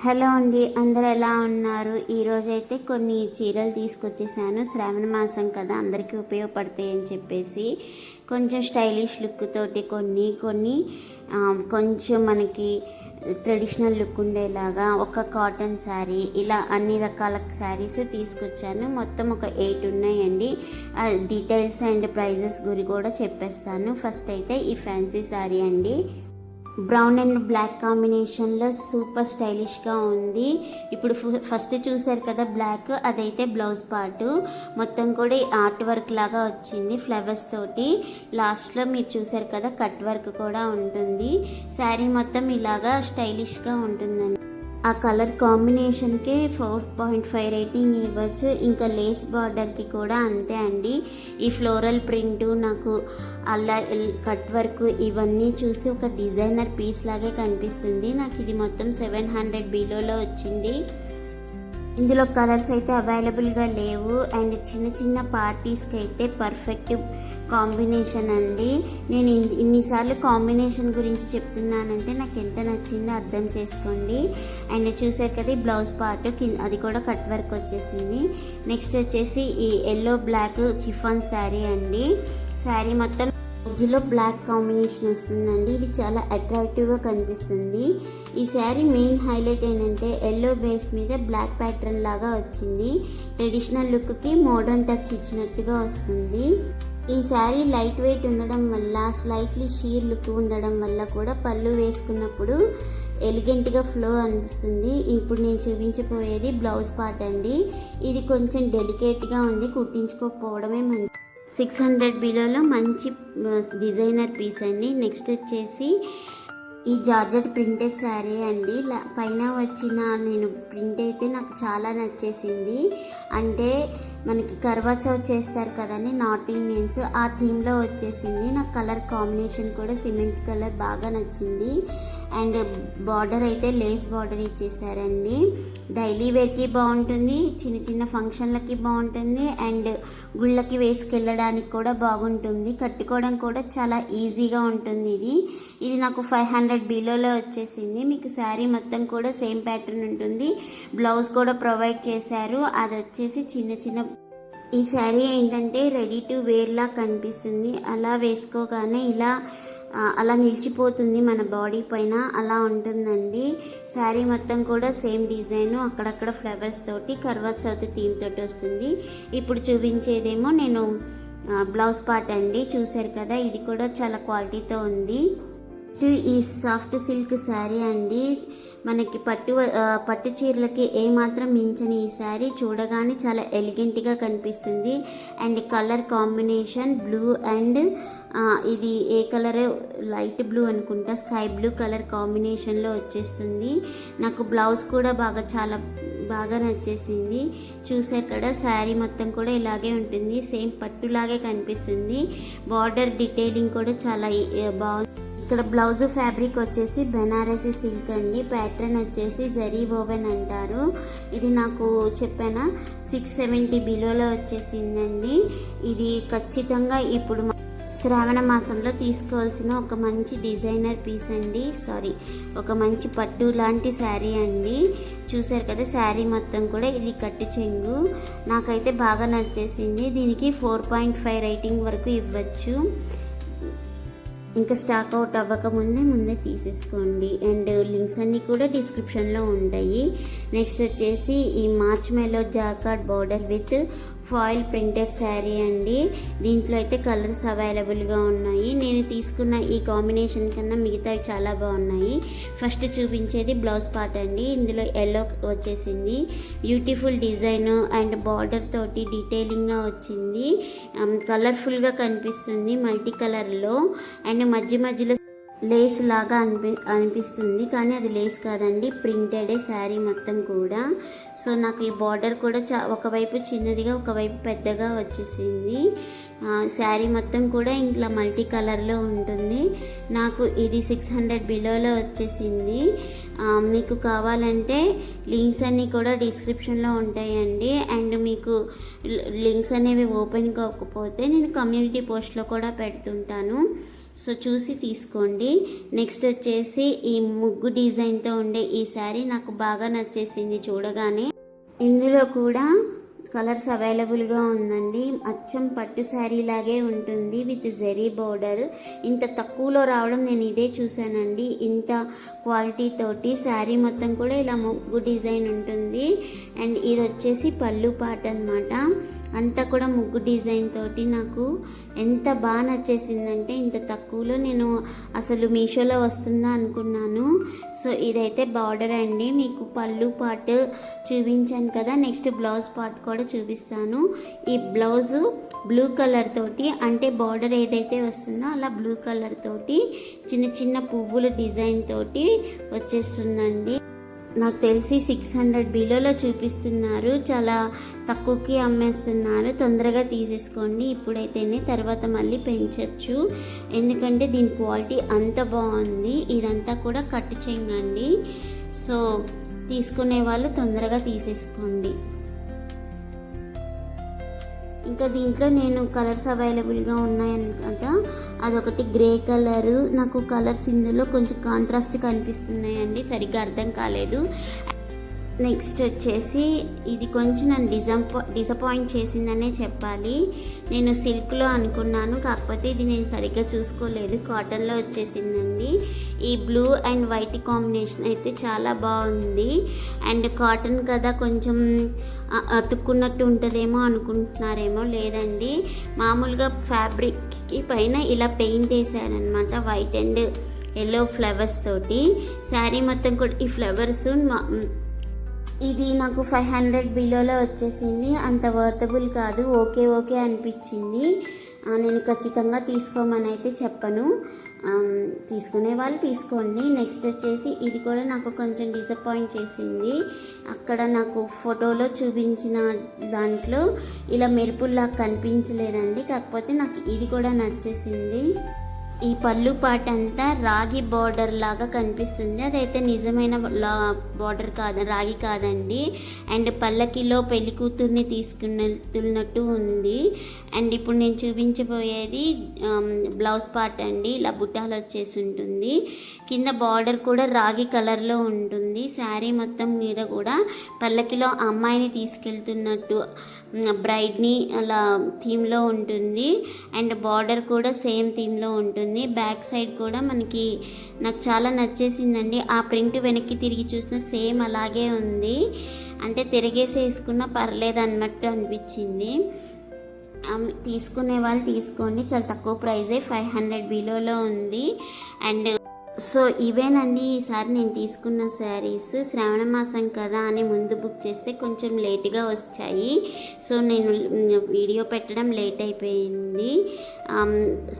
Hello అండి, అందరూ ఎలా ఉన్నారు? ఈరోజైతే కొన్ని చీరలు తీసుకొచ్చేసాను. శ్రావణ మాసం కదా, అందరికీ ఉపయోగపడతాయి అని చెప్పేసి కొంచెం స్టైలిష్ లుక్ తోటి కొన్ని కొంచెం మనకి ట్రెడిషనల్ లుక్ ఉండేలాగా ఒక కాటన్ శారీ, ఇలా అన్ని రకాల శారీస్ తీసుకొచ్చాను. మొత్తం ఒక 8 ఉన్నాయండి. డీటెయిల్స్ అండ్ ప్రైజెస్ గురి కూడా చెప్పేస్తాను. ఫస్ట్ అయితే ఈ ఫ్యాన్సీ శారీ అండి, బ్రౌన్ అండ్ బ్లాక్ కాంబినేషన్లో సూపర్ స్టైలిష్గా ఉంది. ఇప్పుడు ఫస్ట్ చూసారు కదా బ్లాక్, అదైతే బ్లౌజ్ పార్ట్ మొత్తం కూడా ఆర్ట్ వర్క్ లాగా వచ్చింది ఫ్లవర్స్ తోటి. లాస్ట్లో మీరు చూసారు కదా కట్ వర్క్ కూడా ఉంటుంది. శారీ మొత్తం ఇలాగా స్టైలిష్గా ఉంటుందండి. ఆ కలర్ కాంబినేషన్కే 4.5 రేటింగ్ ఇవ్వచ్చు. ఇంకా లేస్ బార్డర్కి కూడా అంతే అండి. ఈ ఫ్లోరల్ ప్రింట్, నాకు అలా కట్ వర్క్ ఇవన్నీ చూసి ఒక డిజైనర్ పీస్ లాగే కనిపిస్తుంది. నాకు ఇది మొత్తం 700 బిలోలో వచ్చింది. ఇందులో కలర్స్ అయితే అవైలబుల్గా లేవు. అండ్ చిన్న చిన్న పార్టీస్కి అయితే పర్ఫెక్ట్ కాంబినేషన్ అండి. నేను ఇన్నిసార్లు కాంబినేషన్ గురించి చెప్తున్నానంటే నాకు ఎంత నచ్చిందో అర్థం చేసుకోండి. అండ్ చూసారు కదా ఈ బ్లౌజ్ పార్ట్, అది కూడా కట్ వర్క్ వచ్చేసింది. నెక్స్ట్ వచ్చేసి ఈ ఎల్లో బ్లాక్ చిఫాన్ శారీ అండి. శారీ మొత్తం మధ్యలో బ్లాక్ కాంబినేషన్ వస్తుందండి. ఇది చాలా అట్రాక్టివ్గా కనిపిస్తుంది. ఈ శారీ మెయిన్ హైలైట్ ఏంటంటే ఎల్లో బేస్ మీద బ్లాక్ ప్యాటర్న్ లాగా వచ్చింది. ట్రెడిషనల్ లుక్కి మోడర్న్ టచ్ ఇచ్చినట్టుగా వస్తుంది. ఈ శారీ లైట్ వెయిట్ ఉండడం వల్ల, స్లైట్లీ షీర్ లుక్ ఉండడం వల్ల కూడా పళ్ళు వేసుకున్నప్పుడు ఎలిగెంట్గా ఫ్లో అనిపిస్తుంది. ఇప్పుడు నేను చూపించబోయేది బ్లౌజ్ పార్ట్ అండి. ఇది కొంచెం డెలికేట్గా ఉంది, కుట్టించుకోకపోవడమే మంచి. 600 బిలోలో మంచి డిజైనర్ పీస్ అండి. నెక్స్ట్ వచ్చేసి ఈ జార్జెట్ ప్రింటెడ్ శారీ అండి. పైన వచ్చిన నేను ప్రింట్ అయితే నాకు చాలా నచ్చేసింది. అంటే మనకి కర్వా చౌత్ చేస్తారు కదండి నార్త్ ఇండియన్స్, ఆ థీమ్లో వచ్చేసింది. నాకు కలర్ కాంబినేషన్ కూడా సిమెంట్ కలర్ బాగా నచ్చింది. అండ్ బార్డర్ అయితే లేస్ బార్డర్ ఇచ్చేసారండి. డైలీ వేర్కి బాగుంటుంది, చిన్న చిన్న ఫంక్షన్లకి బాగుంటుంది, అండ్ గుళ్ళకి వేసుకెళ్ళడానికి కూడా బాగుంటుంది. కట్టుకోవడం కూడా చాలా ఈజీగా ఉంటుంది. ఇది నాకు 500 బిలోలో వచ్చేసింది. మీకు శారీ మొత్తం కూడా సేమ్ ప్యాటర్న్ ఉంటుంది. బ్లౌజ్ కూడా ప్రొవైడ్ చేశారు. అది వచ్చేసి చిన్న ఈ శారీ ఏంటంటే రెడీ టు వేర్లా కనిపిస్తుంది. అలా వేసుకోగానే అలా నిలిచిపోతుంది మన బాడీ పైన, అలా ఉంటుందండి. శారీ మొత్తం కూడా సేమ్ డిజైన్, అక్కడక్కడ ఫ్లవర్స్ తోటి కర్వా చౌత్ థీమ్ తోటి వస్తుంది. ఇప్పుడు చూపించేదేమో నేను బ్లౌజ్ పార్ట్ అండి. చూసారు కదా, ఇది కూడా చాలా క్వాలిటీతో ఉంది. ఈ సాఫ్ట్ సిల్క్ శారీ అండి. మనకి పట్టు చీరలకి ఏమాత్రం మించని ఈ శారీ చూడగానే చాలా ఎలిగెంట్గా కనిపిస్తుంది. And colour combination blue and ఇది ఏ కలర్, లైట్ బ్లూ అనుకుంటా, స్కై బ్లూ కలర్ కాంబినేషన్లో వచ్చేస్తుంది. నాకు బ్లౌజ్ కూడా చాలా బాగా నచ్చేసింది. చూసే కదా శారీ మొత్తం కూడా ఇలాగే ఉంటుంది, సేమ్ పట్టులాగే కనిపిస్తుంది. బార్డర్ డీటెయిలింగ్ కూడా చాలా బాగుంది. ఇక్కడ బ్లౌజ్ ఫ్యాబ్రిక్ వచ్చేసి బెనారసీ సిల్క్ అండి. ప్యాటర్న్ వచ్చేసి జరీ ఓవెన్ అంటారు. ఇది నాకు చెప్పానా 670 బిలోలో వచ్చేసిందండి. ఇది ఖచ్చితంగా ఇప్పుడు శ్రావణ మాసంలో తీసుకోవాల్సిన ఒక మంచి డిజైనర్ పీస్ అండి. ఒక మంచి పట్టు లాంటి శారీ అండి. చూసారు కదా శారీ మొత్తం కూడా ఇది కట్టు చెంగు, నాకైతే బాగా నచ్చేసింది. దీనికి 4.5 రేటింగ్ వరకు ఇవ్వచ్చు. ఇంకా స్టాక్ అవుట్ ముందే తీసేసుకోండి. అండ్ లింక్స్ అన్నీ కూడా డిస్క్రిప్షన్లో ఉంటాయి. నెక్స్ట్ వచ్చేసి ఈ marshmallow jacquard border with foil printed sari అండి. దీంట్లో అయితే కలర్స్ అవైలబుల్గా ఉన్నాయి. నేను తీసుకున్న ఈ కాంబినేషన్ కన్నా మిగతావి చాలా బాగున్నాయి. ఫస్ట్ చూపించేది బ్లౌజ్ పార్ట్ అండి. ఇందులో ఎల్లో వచ్చేసింది, బ్యూటిఫుల్ డిజైన్ అండ్ బార్డర్ తోటి డీటెయిలింగ్గా వచ్చింది. కలర్ఫుల్గా కనిపిస్తుంది మల్టీ కలర్లో. అండ్ మధ్యలో లేస్ లాగా అనిపిస్తుంది, కానీ అది లేస్ కాదండి, ప్రింటెడే శారీ మొత్తం కూడా. సో నాకు ఈ బార్డర్ కూడా ఒకవైపు చిన్నదిగా ఒకవైపు పెద్దగా వచ్చేసింది. శారీ మొత్తం కూడా ఇంట్లో మల్టీ కలర్లో ఉంటుంది. నాకు ఇది 600 బిలోలో వచ్చేసింది. మీకు కావాలంటే లింక్స్ అన్నీ కూడా డిస్క్రిప్షన్లో ఉంటాయండి. అండ్ మీకు లింక్స్ అనేవి ఓపెన్ కాకపోతే నేను కమ్యూనిటీ పోస్ట్లో కూడా పెడుతుంటాను. సో చూసి తీసుకోండి. నెక్స్ట్ వచ్చేసి ఈ ముగ్గు డిజైన్తో ఉండే ఈ శారీ నాకు బాగా నచ్చేసింది చూడగానే. ఇందులో కూడా కలర్స్ అవైలబుల్గా ఉందండి. అచ్చం పట్టు శారీ లాగే ఉంటుంది విత్ జెరీ బోర్డర్. ఇంత తక్కువలో రావడం నేను ఇదే చూశానండి. ఇంత క్వాలిటీ తోటి శారీ మొత్తం కూడా ఇలా ముగ్గు డిజైన్ ఉంటుంది. అండ్ ఇది వచ్చేసి పళ్ళు పాట అనమాట. అంతా కూడా ముగ్గు డిజైన్ తోటి నాకు ఎంత బాగా నచ్చేసిందంటే ఇంత తక్కువలో నేను అసలు మీషోలో వస్తుందా అనుకున్నాను. సో ఇదైతే బార్డర్ అండి. మీకు పళ్ళు పార్ట్ చూపించాను కదా, నెక్స్ట్ బ్లౌజ్ పార్ట్ కూడా చూపిస్తాను. ఈ బ్లౌజు బ్లూ కలర్ తోటి, అంటే బార్డర్ ఏదైతే వస్తుందో అలా బ్లూ కలర్ తోటి చిన్న చిన్న పువ్వుల డిజైన్ తోటి వచ్చేస్తుందండి. నాకు తెలిసి 600 బిలోలో చూపిస్తున్నారు, చాలా తక్కువకి అమ్మేస్తున్నారు. తొందరగా తీసేసుకోండి ఇప్పుడైతేనే, తర్వాత మళ్ళీ పెంచవచ్చు. ఎందుకంటే దీని క్వాలిటీ అంత బాగుంది. ఇదంతా కూడా కట్టు చెంగండి. సో తీసుకునే వాళ్ళు తొందరగా తీసేసుకోండి. ఇంకా దీంట్లో నేను కలర్స్ అవైలబుల్గా ఉన్నాయని కదా, అదొకటి గ్రే కలరు. నాకు కలర్స్ ఇందులో కొంచెం కాంట్రాస్ట్ కనిపిస్తున్నాయండి, సరిగ్గా అర్థం కాలేదు. నెక్స్ట్ వచ్చేసి ఇది కొంచెం నన్ను డిసప్పాయింట్ చేసిందనే చెప్పాలి. నేను సిల్క్లో అనుకున్నాను, కాకపోతే ఇది నేను సరిగ్గా చూసుకోలేదు, కాటన్లో వచ్చేసిందండి. ఈ బ్లూ అండ్ వైట్ కాంబినేషన్ అయితే చాలా బాగుంది. అండ్ కాటన్ కదా కొంచెం అతుక్కున్నట్టు ఉంటుందేమో అనుకుంటున్నారేమో, లేదండి. మామూలుగా ఫ్యాబ్రిక్కి పైన ఇలా పెయింట్ వేసారనమాట, వైట్ అండ్ ఎల్లో ఫ్లవర్స్ తోటి. శారీ మొత్తం కూడా ఈ ఫ్లవర్స్. ఇది నాకు 500 బిలోలో వచ్చేసింది. అంత వర్తబుల్ కాదు, ఓకే అనిపించింది. నేను ఖచ్చితంగా తీసుకోమని అయితే చెప్పను, తీసుకునే వాళ్ళు తీసుకోండి. నెక్స్ట్ వచ్చేసి ఇది కూడా నాకు కొంచెం డిసప్పాయింట్ చేసింది. అక్కడ నాకు ఫోటోలో చూపించిన దాంట్లో ఇలా మెరుపుల్లా కనిపించలేదండి, కాకపోతే నాకు ఇది కూడా నచ్చేసింది. ఈ పళ్ళు పాట అంతా రాగి బార్డర్ లాగా కనిపిస్తుంది, అదైతే నిజమైన బార్డర్ కాదు, రాగి కాదండి. అండ్ పల్లకిలో పెళ్లి కూతుర్ని తీసుకున్నట్టు ఉంది. అండ్ ఇప్పుడు నేను చూపించబోయేది బ్లౌజ్ పార్ట్ అండి. ఇలా బుట్టాలు వచ్చేసి ఉంటుంది, కింద బార్డర్ కూడా రాగి కలర్లో ఉంటుంది. శారీ మొత్తం మీద కూడా పల్లకిలో అమ్మాయిని తీసుకెళ్తున్నట్టు, బ్రైడ్ని అలా థీమ్లో ఉంటుంది. అండ్ బార్డర్ కూడా సేమ్ థీమ్లో ఉంటుంది. బ్యాక్ సైడ్ కూడా మనకి నాకు చాలా నచ్చేసిందండి. ఆ ప్రింట్ వెనక్కి తిరిగి చూసిన సేమ్ అలాగే ఉంది, అంటే తిరిగేసి వేసుకున్నా పర్లేదు అన్నట్టు అనిపించింది. తీసుకునే వాళ్ళు తీసుకోండి, చాలా తక్కువ ప్రైజే, 500 బిలోలో ఉంది. అండ్ సో ఇవేనండి ఈసారి నేను తీసుకున్న శారీస్. శ్రావణ మాసం కదా అని ముందు బుక్ చేస్తే కొంచెం లేట్గా వచ్చాయి, సో నేను వీడియో పెట్టడం లేట్ అయిపోయింది.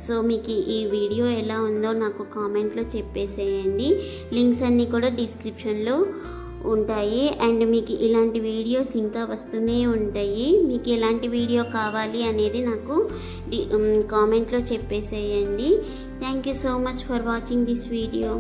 సో మీకు ఈ వీడియో ఎలా ఉందో నాకు కామెంట్లో చెప్పేసేయండి. లింక్స్ అన్నీ కూడా డిస్క్రిప్షన్లో ఉంటాయి. అండ్ మీకు ఇలాంటి వీడియోస్ ఇంకా వస్తూనే ఉంటాయి. మీకు ఎలాంటి వీడియో కావాలి అనేది నాకు కామెంట్లో చెప్పేసేయండి. Thank you so much for watching this video.